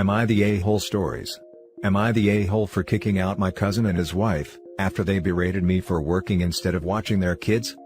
Am I the a-hole stories? Am I the a-hole for kicking out my cousin and his wife, after they berated me for working instead of watching their kids?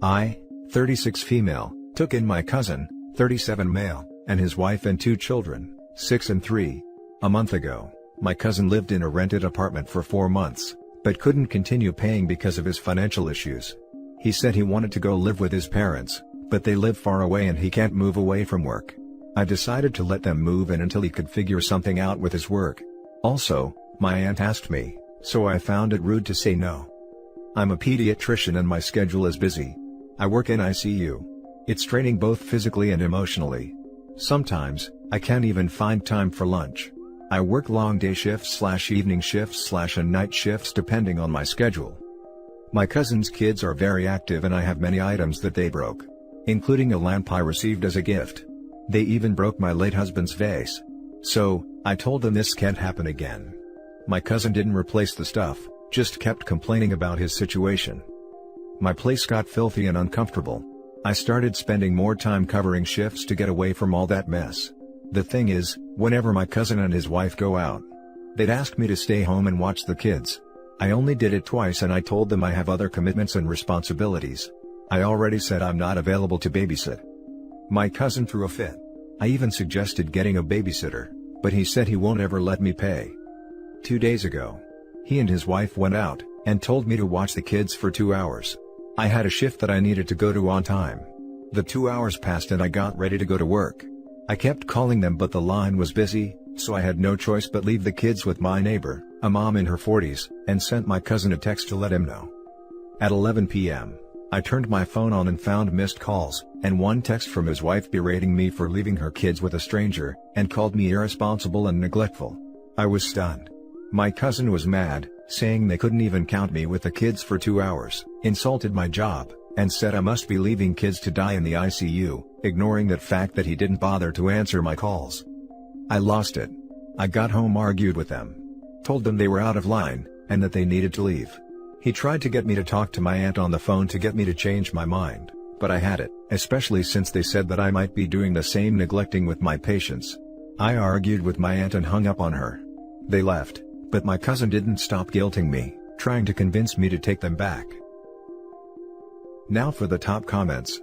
I, 36 female, took in my cousin, 37 male, and his wife and 2 children, 6 and 3. A month ago, my cousin lived in a rented apartment for 4 months, but couldn't continue paying because of his financial issues. He said he wanted to go live with his parents, but they live far away and he can't move away from work. I decided to let them move in until he could figure something out with his work. Also, my aunt asked me, so I found it rude to say no. I'm a pediatrician and my schedule is busy. I work in ICU. It's draining both physically and emotionally. Sometimes, I can't even find time for lunch. I work long day shifts/evening shifts/and night shifts depending on my schedule. My cousin's kids are very active and I have many items that they broke, including a lamp I received as a gift. They even broke my late husband's vase. So, I told them this can't happen again. My cousin didn't replace the stuff, just kept complaining about his situation. My place got filthy and uncomfortable. I started spending more time covering shifts to get away from all that mess. The thing is, whenever my cousin and his wife go out, they'd ask me to stay home and watch the kids. I only did it twice and I told them I have other commitments and responsibilities. I already said I'm not available to babysit. My cousin threw a fit. I even suggested getting a babysitter, but he said he won't ever let me pay. 2 days ago, he and his wife went out, and told me to watch the kids for 2 hours. I had a shift that I needed to go to on time. The 2 hours passed and I got ready to go to work. I kept calling them but the line was busy, so I had no choice but leave the kids with my neighbor, a mom in her 40s, and sent my cousin a text to let him know. At 11 p.m., I turned my phone on and found missed calls, and one text from his wife berating me for leaving her kids with a stranger, and called me irresponsible and neglectful. I was stunned. My cousin was mad, saying they couldn't even count me with the kids for 2 hours, insulted my job, and said I must be leaving kids to die in the ICU, ignoring that fact that he didn't bother to answer my calls. I lost it. I got home, argued with them, told them they were out of line, and that they needed to leave. He tried to get me to talk to my aunt on the phone to get me to change my mind, but I had it, especially since they said that I might be doing the same neglecting with my patients. I argued with my aunt and hung up on her. They left, but my cousin didn't stop guilting me, trying to convince me to take them back. Now for the top comments.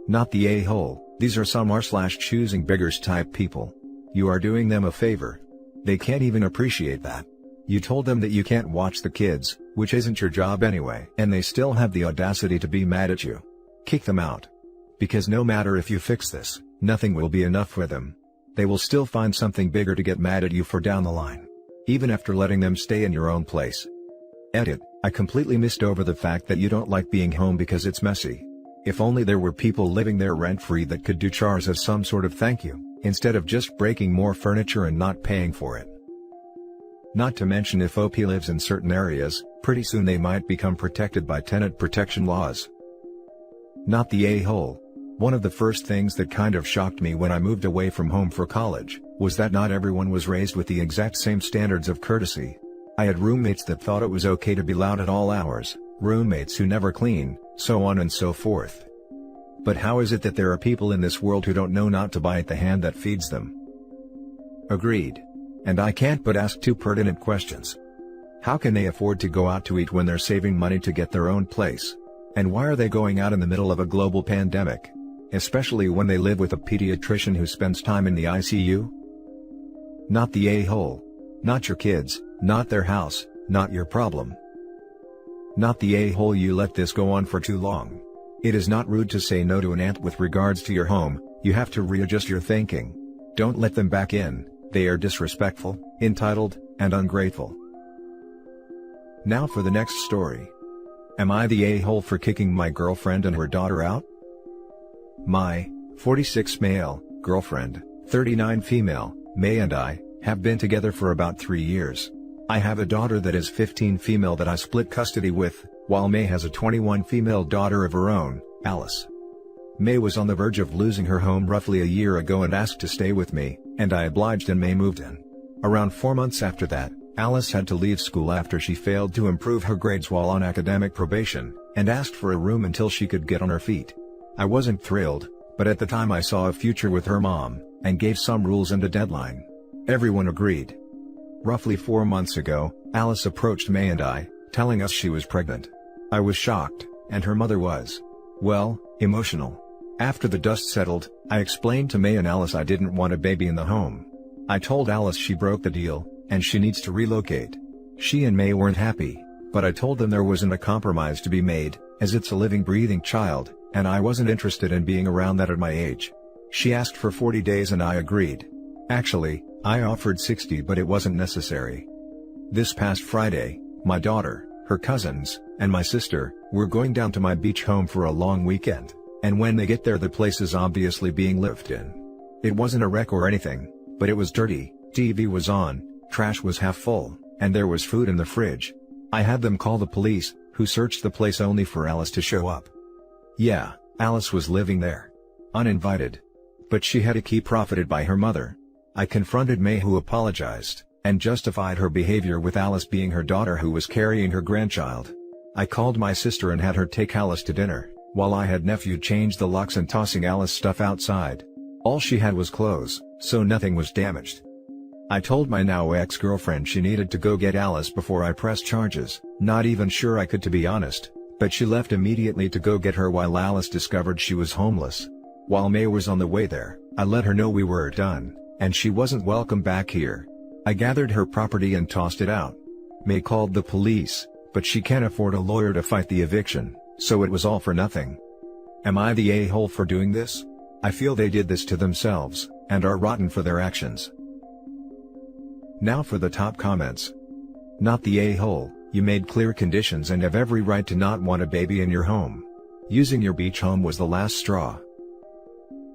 Not the a-hole, these are some r/choosing beggars type people. You are doing them a favor. They can't even appreciate that. You told them that you can't watch the kids, which isn't your job anyway, and they still have the audacity to be mad at you. Kick them out. Because no matter if you fix this, nothing will be enough for them. They will still find something bigger to get mad at you for down the line, even after letting them stay in your own place. Edit, I completely missed over the fact that you don't like being home because it's messy. If only there were people living there rent-free that could do chores as some sort of thank you, instead of just breaking more furniture and not paying for it. Not to mention if OP lives in certain areas, pretty soon they might become protected by tenant protection laws. Not the a-hole. One of the first things that kind of shocked me when I moved away from home for college, was that not everyone was raised with the exact same standards of courtesy. I had roommates that thought it was okay to be loud at all hours, roommates who never clean, so on and so forth. But how is it that there are people in this world who don't know not to bite the hand that feeds them? Agreed. And I can't but ask two pertinent questions. How can they afford to go out to eat when they're saving money to get their own place? And why are they going out in the middle of a global pandemic? Especially when they live with a pediatrician who spends time in the ICU? Not the a-hole. Not your kids, not their house, not your problem. Not the a-hole, you let this go on for too long. It is not rude to say no to an aunt with regards to your home, you have to readjust your thinking. Don't let them back in, they are disrespectful, entitled, and ungrateful. Now for the next story. Am I the a-hole for kicking my girlfriend and her daughter out? My 46 male girlfriend, 39 female, May and I, have been together for about 3 years. I have a daughter that is 15 female that I split custody with, while May has a 21 female daughter of her own, Alice. May was on the verge of losing her home roughly a year ago and asked to stay with me, and I obliged and May moved in. Around 4 months after that, Alice had to leave school after she failed to improve her grades while on academic probation, and asked for a room until she could get on her feet. I wasn't thrilled, but at the time I saw a future with her mom, and gave some rules and a deadline. Everyone agreed. Roughly 4 months ago, Alice approached May and I, telling us she was pregnant. I was shocked, and her mother was, well, emotional. After the dust settled, I explained to May and Alice I didn't want a baby in the home. I told Alice she broke the deal, and she needs to relocate. She and May weren't happy, but I told them there wasn't a compromise to be made, as it's a living breathing child, and I wasn't interested in being around that at my age. She asked for 40 days and I agreed. Actually, I offered 60 but it wasn't necessary. This past Friday, my daughter, her cousins, and my sister, were going down to my beach home for a long weekend, and when they get there the place is obviously being lived in. It wasn't a wreck or anything, but it was dirty, TV was on, trash was half full, and there was food in the fridge. I had them call the police, who searched the place only for Alice to show up. Yeah, Alice was living there. Uninvited. But she had a key profited by her mother. I confronted May, who apologized, and justified her behavior with Alice being her daughter who was carrying her grandchild. I called my sister and had her take Alice to dinner, while I had nephew change the locks and tossing Alice stuff outside. All she had was clothes, so nothing was damaged. I told my now ex-girlfriend she needed to go get Alice before I pressed charges, not even sure I could to be honest, but she left immediately to go get her while Alice discovered she was homeless. While May was on the way there, I let her know we were done, and she wasn't welcome back here. I gathered her property and tossed it out. May called the police, but she can't afford a lawyer to fight the eviction, so it was all for nothing. Am I the a-hole for doing this? I feel they did this to themselves, and are rotten for their actions. Now for the top comments. Not the a-hole, you made clear conditions and have every right to not want a baby in your home. Using your beach home was the last straw.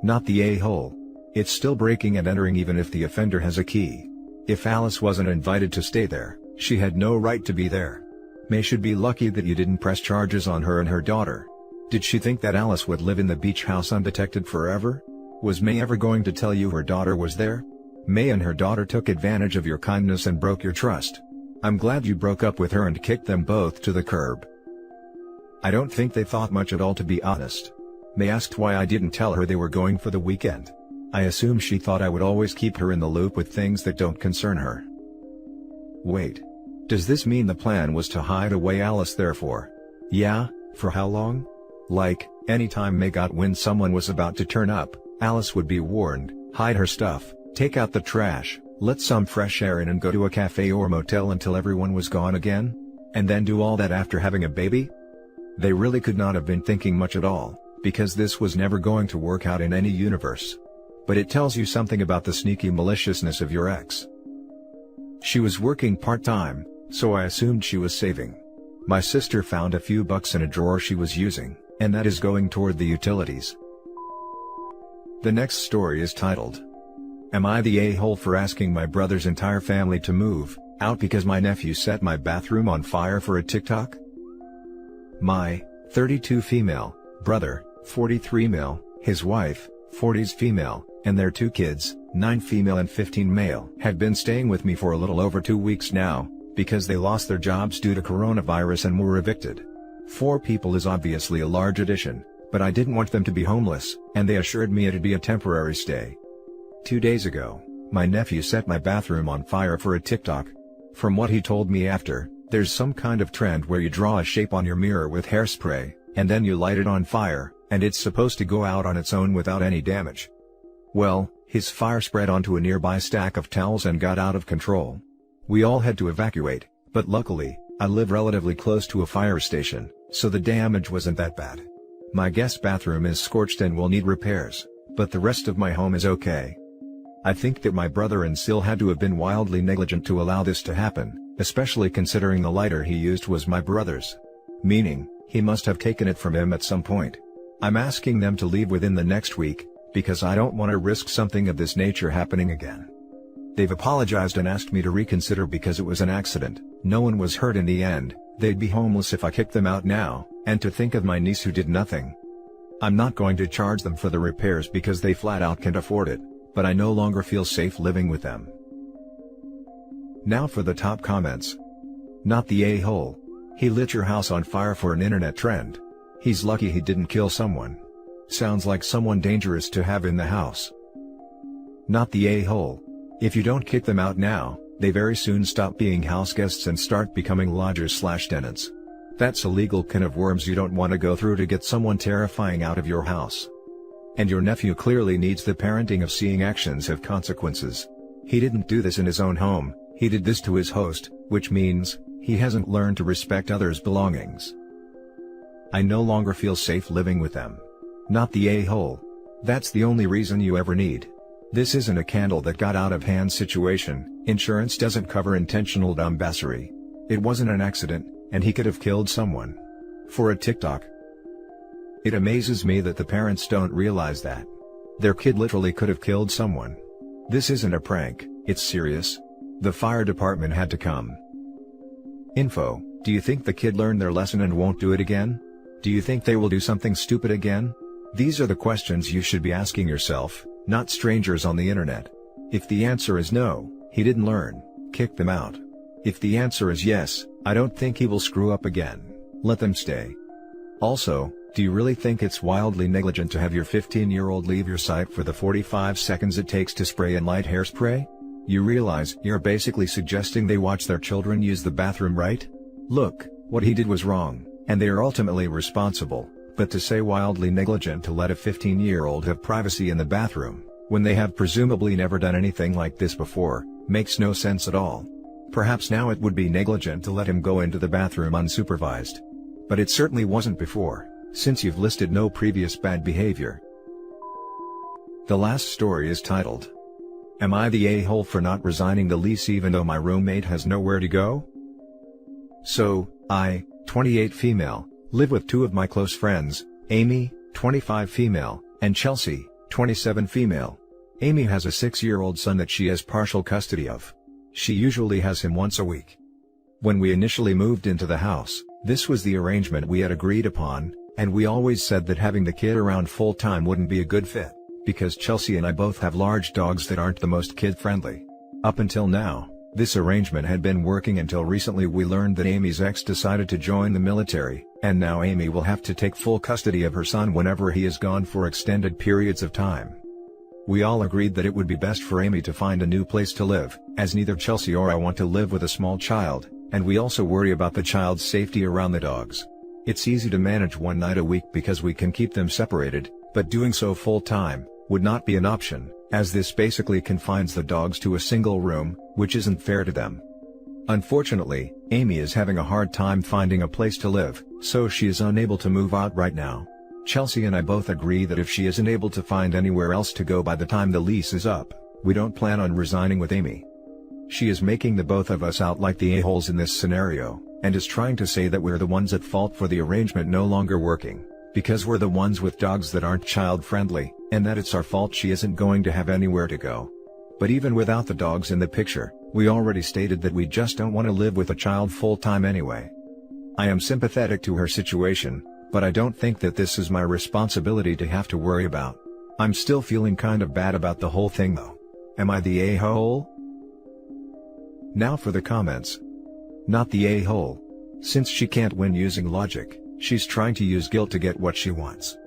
Not the a-hole. It's still breaking and entering even if the offender has a key. If Alice wasn't invited to stay there, she had no right to be there. May should be lucky that you didn't press charges on her and her daughter. Did she think that Alice would live in the beach house undetected forever? Was May ever going to tell you her daughter was there? May and her daughter took advantage of your kindness and broke your trust. I'm glad you broke up with her and kicked them both to the curb. I don't think they thought much at all, to be honest. May asked why I didn't tell her they were going for the weekend. I assume she thought I would always keep her in the loop with things that don't concern her. Wait. Does this mean the plan was to hide away Alice therefore? Yeah, for how long? Like, anytime May got wind someone was about to turn up, Alice would be warned, hide her stuff, take out the trash, let some fresh air in and go to a cafe or motel until everyone was gone again? And then do all that after having a baby? They really could not have been thinking much at all, because this was never going to work out in any universe. But it tells you something about the sneaky maliciousness of your ex. She was working part-time, so I assumed she was saving. My sister found a few bucks in a drawer she was using, and that is going toward the utilities. The next story is titled, Am I the a-hole for asking my brother's entire family to move out because my nephew set my bathroom on fire for a TikTok? My 32 female brother, 43 male, his wife, 40s female, and their 2 kids, 9 female and 15 male, had been staying with me for a little over 2 weeks now, because they lost their jobs due to coronavirus and were evicted. 4 people is obviously a large addition, but I didn't want them to be homeless, and they assured me it'd be a temporary stay. 2 days ago, my nephew set my bathroom on fire for a TikTok. From what he told me after, there's some kind of trend where you draw a shape on your mirror with hairspray, and then you light it on fire, and it's supposed to go out on its own without any damage. Well, his fire spread onto a nearby stack of towels and got out of control. We all had to evacuate, but luckily, I live relatively close to a fire station, so the damage wasn't that bad. My guest bathroom is scorched and will need repairs, but the rest of my home is okay. I think that my brother and Sil had to have been wildly negligent to allow this to happen, especially considering the lighter he used was my brother's. Meaning, he must have taken it from him at some point. I'm asking them to leave within the next week, because I don't want to risk something of this nature happening again. They've apologized and asked me to reconsider because it was an accident, no one was hurt in the end, they'd be homeless if I kicked them out now, and to think of my niece who did nothing. I'm not going to charge them for the repairs because they flat out can't afford it, but I no longer feel safe living with them. Now for the top comments. Not the a-hole. He lit your house on fire for an internet trend. He's lucky he didn't kill someone. Sounds like someone dangerous to have in the house. Not the a-hole. If you don't kick them out now, they very soon stop being house guests and start becoming lodgers/tenants. That's a legal can of worms you don't want to go through to get someone terrifying out of your house. And your nephew clearly needs the parenting of seeing actions have consequences. He didn't do this in his own home, he did this to his host, which means, he hasn't learned to respect others' belongings. I no longer feel safe living with them. Not the a-hole. That's the only reason you ever need. This isn't a candle that got out of hand situation. Insurance doesn't cover intentional dumbassery. It wasn't an accident, and he could have killed someone. For a TikTok. It amazes me that the parents don't realize that. Their kid literally could have killed someone. This isn't a prank, it's serious. The fire department had to come. Info: do you think the kid learned their lesson and won't do it again? Do you think they will do something stupid again? These are the questions you should be asking yourself, not strangers on the internet. If the answer is no, he didn't learn, kick them out. If the answer is yes, I don't think he will screw up again. Let them stay. Also, do you really think it's wildly negligent to have your 15-year-old leave your site for the 45 seconds it takes to spray and light hairspray? You realize you're basically suggesting they watch their children use the bathroom, right? Look, what he did was wrong, and they are ultimately responsible, but to say wildly negligent to let a 15-year-old have privacy in the bathroom, when they have presumably never done anything like this before, makes no sense at all. Perhaps now it would be negligent to let him go into the bathroom unsupervised. But it certainly wasn't before, since you've listed no previous bad behavior. The last story is titled, "Am I the a-hole for not resigning the lease even though my roommate has nowhere to go?" So, I, 28 female, live with two of my close friends, Amy, 25 female, and Chelsea, 27 female. Amy has a 6-year-old son that she has partial custody of. She usually has him once a week. When we initially moved into the house, this was the arrangement we had agreed upon, and we always said that having the kid around full-time wouldn't be a good fit, because Chelsea and I both have large dogs that aren't the most kid-friendly. Up until now, this arrangement had been working until recently we learned that Amy's ex decided to join the military, and now Amy will have to take full custody of her son whenever he is gone for extended periods of time. We all agreed that it would be best for Amy to find a new place to live, as neither Chelsea or I want to live with a small child, and we also worry about the child's safety around the dogs. It's easy to manage one night a week because we can keep them separated, but doing so full-time would not be an option, as this basically confines the dogs to a single room, which isn't fair to them. Unfortunately, Amy is having a hard time finding a place to live, so she is unable to move out right now. Chelsea and I both agree that if she isn't able to find anywhere else to go by the time the lease is up, we don't plan on resigning with Amy. She is making the both of us out like the a-holes in this scenario, and is trying to say that we're the ones at fault for the arrangement no longer working, because we're the ones with dogs that aren't child-friendly, and that it's our fault she isn't going to have anywhere to go. But even without the dogs in the picture, we already stated that we just don't want to live with a child full-time anyway. I am sympathetic to her situation, but I don't think that this is my responsibility to have to worry about. I'm still feeling kind of bad about the whole thing though. Am I the a-hole? Now for the comments. Not the a-hole. Since she can't win using logic, she's trying to use guilt to get what she wants.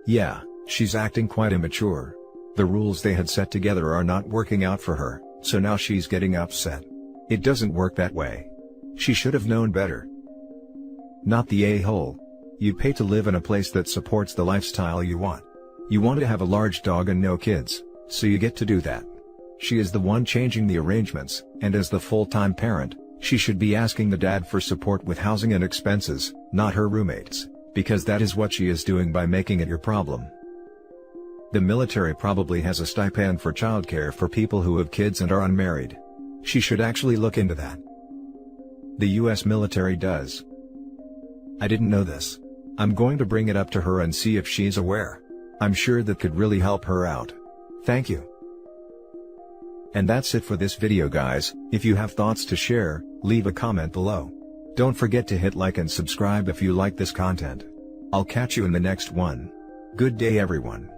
Yeah, she's acting quite immature. The rules they had set together are not working out for her, so now she's getting upset. It doesn't work that way. She should have known better. Not the a-hole. You pay to live in a place that supports the lifestyle you want. You want to have a large dog and no kids, so you get to do that. She is the one changing the arrangements, and as the full-time parent, she should be asking the dad for support with housing and expenses, not her roommates, because that is what she is doing by making it your problem. The military probably has a stipend for childcare for people who have kids and are unmarried. She should actually look into that. The US military does. I didn't know this. I'm going to bring it up to her and see if she's aware. I'm sure that could really help her out. Thank you. And that's it for this video guys. If you have thoughts to share, leave a comment below. Don't forget to hit like and subscribe if you like this content. I'll catch you in the next one. Good day everyone.